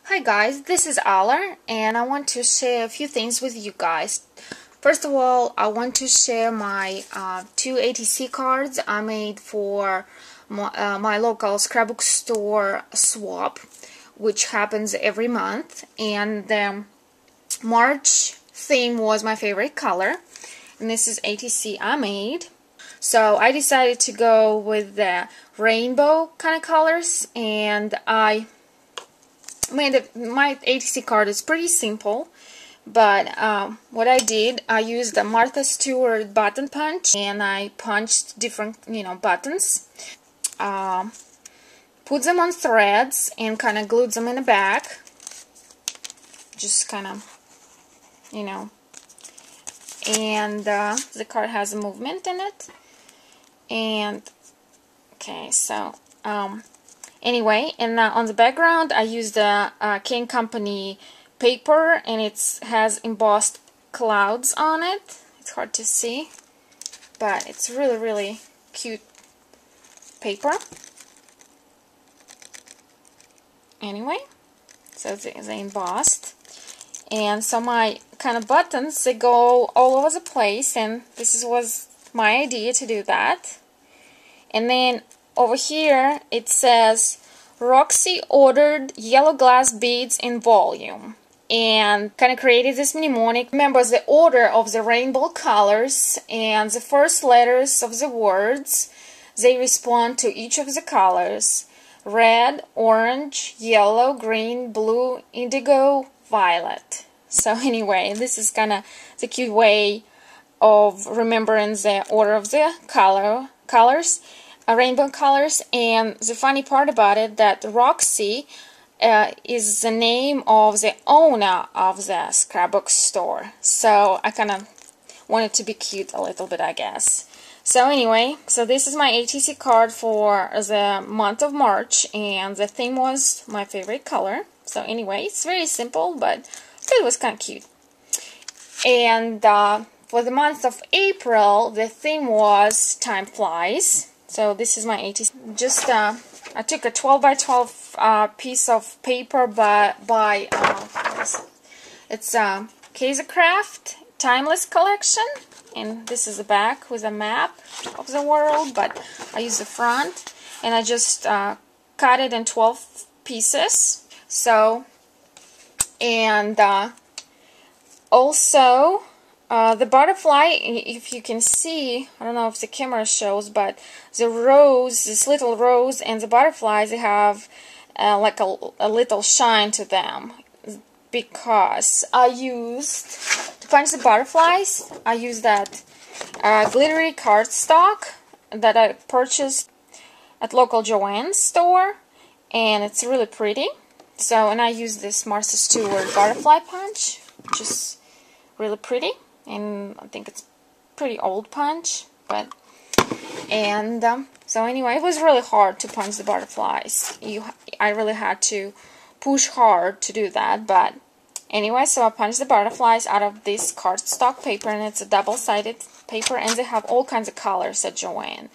Hi guys, this is Aller and I want to share a few things with you guys. First of all, I want to share my two ATC cards I made for my local scrapbook store swap, which happens every month, and the March theme was my favorite color, and this is ATC I made. So I decided to go with the rainbow kind of colors, and I made my ATC card is pretty simple, but what I did, I used the Martha Stewart button punch, and I punched different buttons, put them on threads and kind of glued them in the back, just kind of and the card has a movement in it. And okay, so anyway, and on the background I used the King Company paper, and it has embossed clouds on it. It's hard to see, but it's really cute paper. Anyway, so they embossed, and so my kind of buttons, they go all over the place, and this was my idea to do that. And then over here it says Roxy ordered yellow glass beads in volume, and kind of created this mnemonic. Remembers the order of the rainbow colors and the first letters of the words. They respond to each of the colors: red, orange, yellow, green, blue, indigo, violet. So anyway, this is kind of the cute way of remembering the order of the colors, rainbow colors. And the funny part about it, that Roxy is the name of the owner of the scrapbook store. So I kind of wanted to be cute a little bit, I guess. So anyway, so this is my ATC card for the month of March, and the theme was my favorite color. So anyway, it's very simple, but it was kind of cute. And for the month of April, the theme was Time Flies. So this is my ATC. Just I took a 12 by 12 piece of paper by it's Kaiser Craft Timeless Collection, and this is the back with a map of the world, but I use the front, and I just cut it in 12 pieces. So, and also the butterfly, if you can see, I don't know if the camera shows, but the rose, this little rose, and the butterflies, they have like a little shine to them, because I used, to punch the butterflies, I used that glittery cardstock that I purchased at local Joann's store, and it's really pretty. So, and I used this Martha Stewart butterfly punch, which is really pretty, and I think it's pretty old punch, but and so anyway, it was really hard to punch the butterflies. I really had to push hard to do that, but anyway, so I punched the butterflies out of this cardstock paper, and it's a double-sided paper, and they have all kinds of colors at Joann,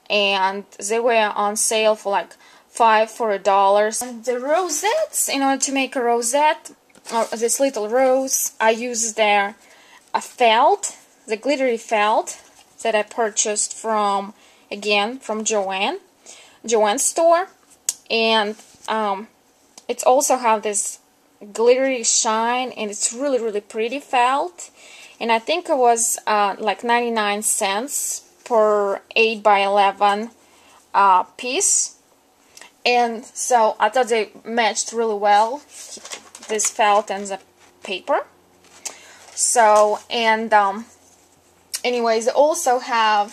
and they were on sale for like $5 for $1. And the rosettes, in order to make a rosette, or this little rose, I used a felt, the glittery felt that I purchased from, again, from Joann's store, and it's also have this glittery shine, and it's really pretty felt, and I think it was like 99 cents per 8 by 11 piece, and so I thought they matched really well, this felt and the paper. So, and anyways, they also have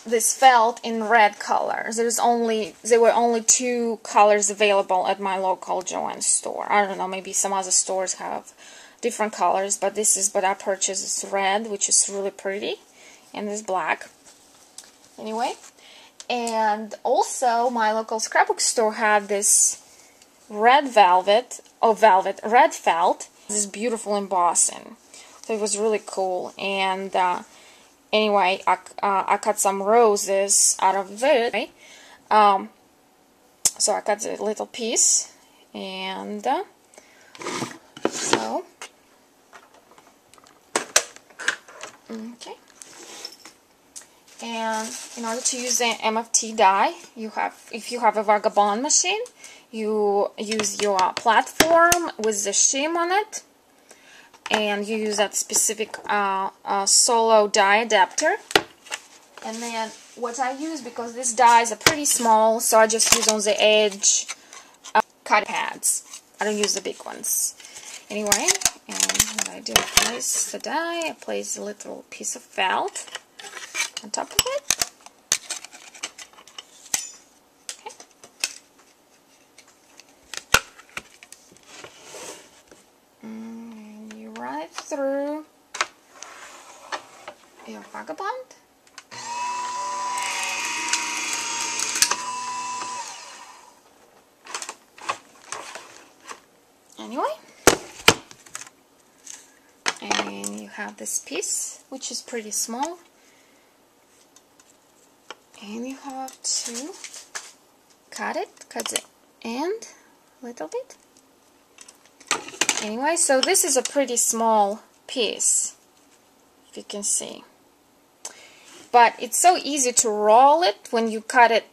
this felt in red color. There were only 2 colors available at my local Joann's store. I don't know, maybe some other stores have different colors, but this is what I purchased. It's red, which is really pretty, and this black. Anyway, and also my local scrapbook store had this red felt, this beautiful embossing. So it was really cool, and anyway, I cut some roses out of it. So I cut a little piece, And so, okay. And in order to use the MFT die, if you have a Vagabond machine, you use your platform with the shim on it, and you use that specific solo die adapter. And then what I use, because these dies are pretty small, so I just use on the edge cut pads. I don't use the big ones. Anyway, and what I do, I place the die, I place a little piece of felt on top of it. Okay. And you run it through your Vagabond. Anyway, and you have this piece, which is pretty small, and you have to cut the end a little bit. Anyway, so this is a pretty small piece, if you can see, but it's so easy to roll it when you cut it,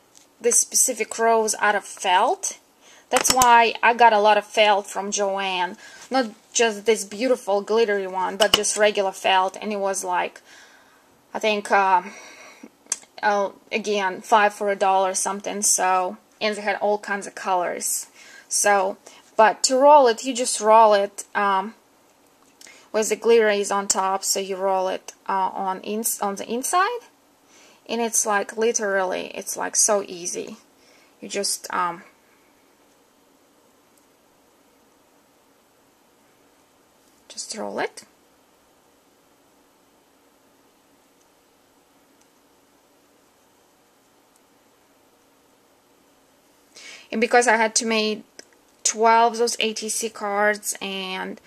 this specific rows out of felt. That's why I got a lot of felt from Joann. Not just this beautiful glittery one, but just regular felt. And it was like, I think, again, $5 for $1 something. So, and they had all kinds of colors. So, but to roll it, you just roll it where the glitter is on top. So you roll it on the inside. And it's like, literally, it's like so easy. You just... just roll it. And because I had to make 12 of those ATC cards, and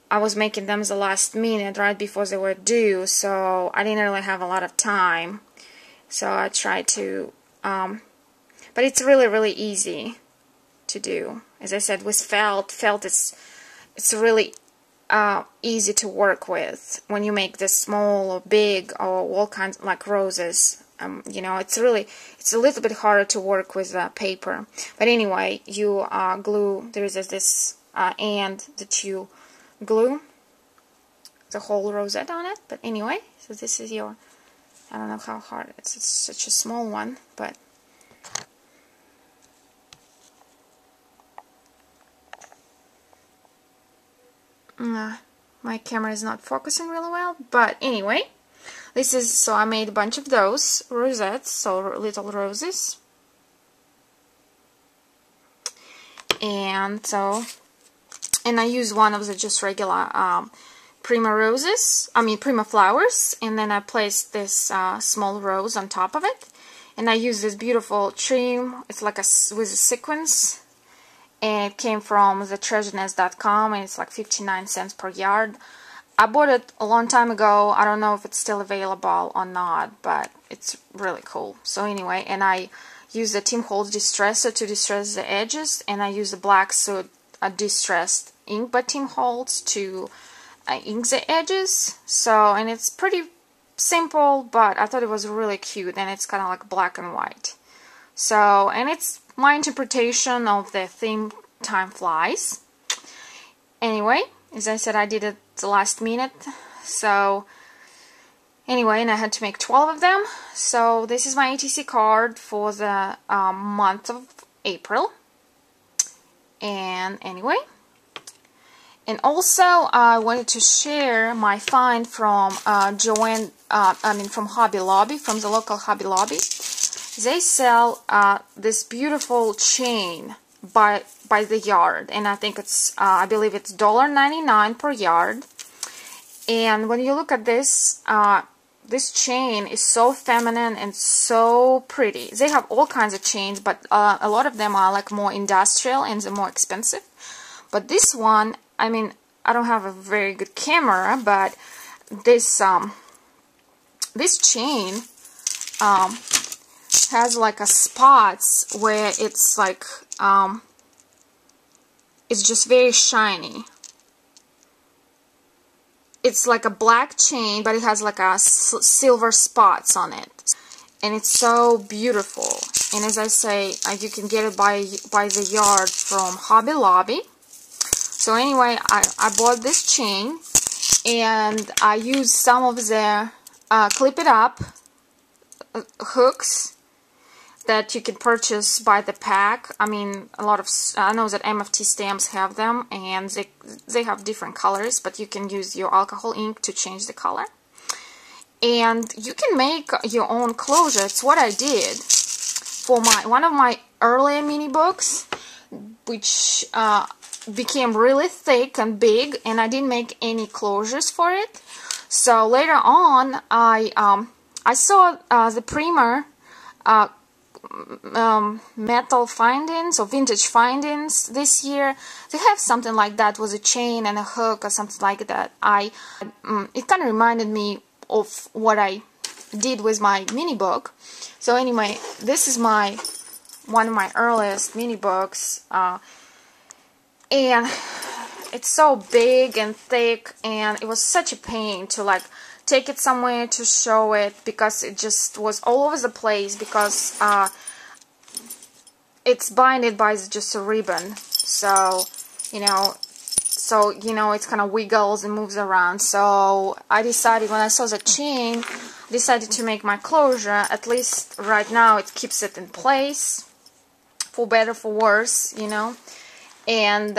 I was making them the last minute right before they were due, so I didn't really have a lot of time. So I tried to, but it's really easy to do. As I said, with felt it's really easy to work with when you make this small or big or all kinds like roses. You know, it's a little bit harder to work with paper. But anyway, you glue. There is this end that you glue the whole rosette on it. But anyway, so this is your. I don't know how hard it's such a small one, but. My camera is not focusing really well, but anyway, this is, so I made a bunch of those rosettes, so little roses, and I use one of the just regular Prima flowers, and then I placed this small rose on top of it, and I use this beautiful trim. It's like with a sequins. And it came from the treasurenest.com, and it's like 59 cents per yard. I bought it a long time ago. I don't know if it's still available or not, but it's really cool. So anyway, and I use the Tim Holtz Distresser to distress the edges, and I use the Black Suit Distressed ink by Tim Holtz to ink the edges. So, and it's pretty simple, but I thought it was really cute, and it's kind of like black and white. So, and it's my interpretation of the theme Time Flies. Anyway, as I said, I did it the last minute. So, anyway, and I had to make 12 of them. So, this is my ATC card for the month of April. And anyway, and also I wanted to share my find from Joann, from Hobby Lobby, from the local Hobby Lobby. They sell this beautiful chain by the yard, and I think it's I believe it's $1.99 per yard. And when you look at this, this chain is so feminine and so pretty. They have all kinds of chains, but a lot of them are like more industrial and they're more expensive. But this one, I mean, I don't have a very good camera, but this this chain has like a spots where it's like it's just very shiny. It's like a black chain, but it has like a silver spots on it. And it's so beautiful. And as I say, you can get it by the yard from Hobby Lobby. So anyway, I bought this chain, and I used some of the clip it up hooks that you can purchase by the pack. I mean, I know that MFT stamps have them, and they have different colors, but you can use your alcohol ink to change the color. And you can make your own closure. It's what I did for one of my earlier mini books, which became really thick and big, and I didn't make any closures for it. So later on, I saw the Primer metal findings or vintage findings this year. They have something like that with a chain and a hook or something like that. It kind of reminded me of what I did with my mini book. So anyway, this is one of my earliest mini books, and it's so big and thick, and it was such a pain to like take it somewhere to show it, because it just was all over the place, because it's binded by just a ribbon, so it kind of wiggles and moves around. So I decided, when I saw the chain, decided to make my closure. At least right now it keeps it in place, for better for worse, and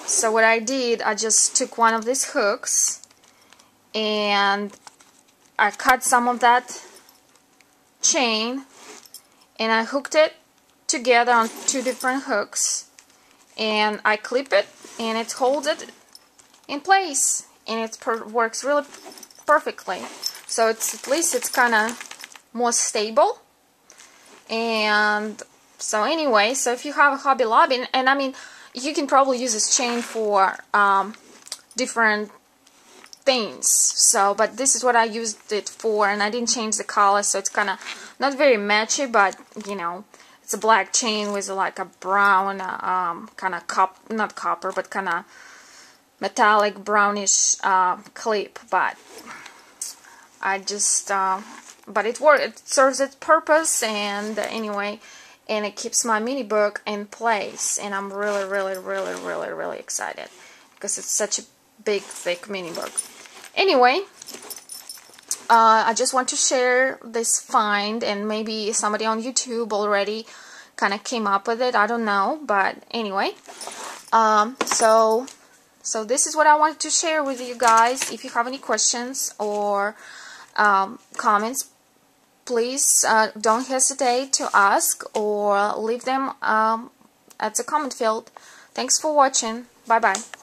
so what I did, I just took one of these hooks and I cut some of that chain, and I hooked it together on 2 different hooks, and I clip it, and it holds it in place, and it works really perfectly. So at least it's kind of more stable. And so anyway, so if you have a Hobby Lobby, and I mean, you can probably use this chain for different things. So, but this is what I used it for, and I didn't change the color, so it's kind of not very matchy, but it's a black chain with like a brown kind of not copper, but kind of metallic brownish clip. But I just but it works. It serves its purpose, and anyway, and it keeps my mini book in place, and I'm really, really, really, really, really excited, because it's such a big, thick mini book. Anyway, I just want to share this find, and maybe somebody on YouTube already kind of came up with it. I don't know, but anyway, so this is what I wanted to share with you guys. If you have any questions or comments, please don't hesitate to ask or leave them at the comment field. Thanks for watching. Bye bye.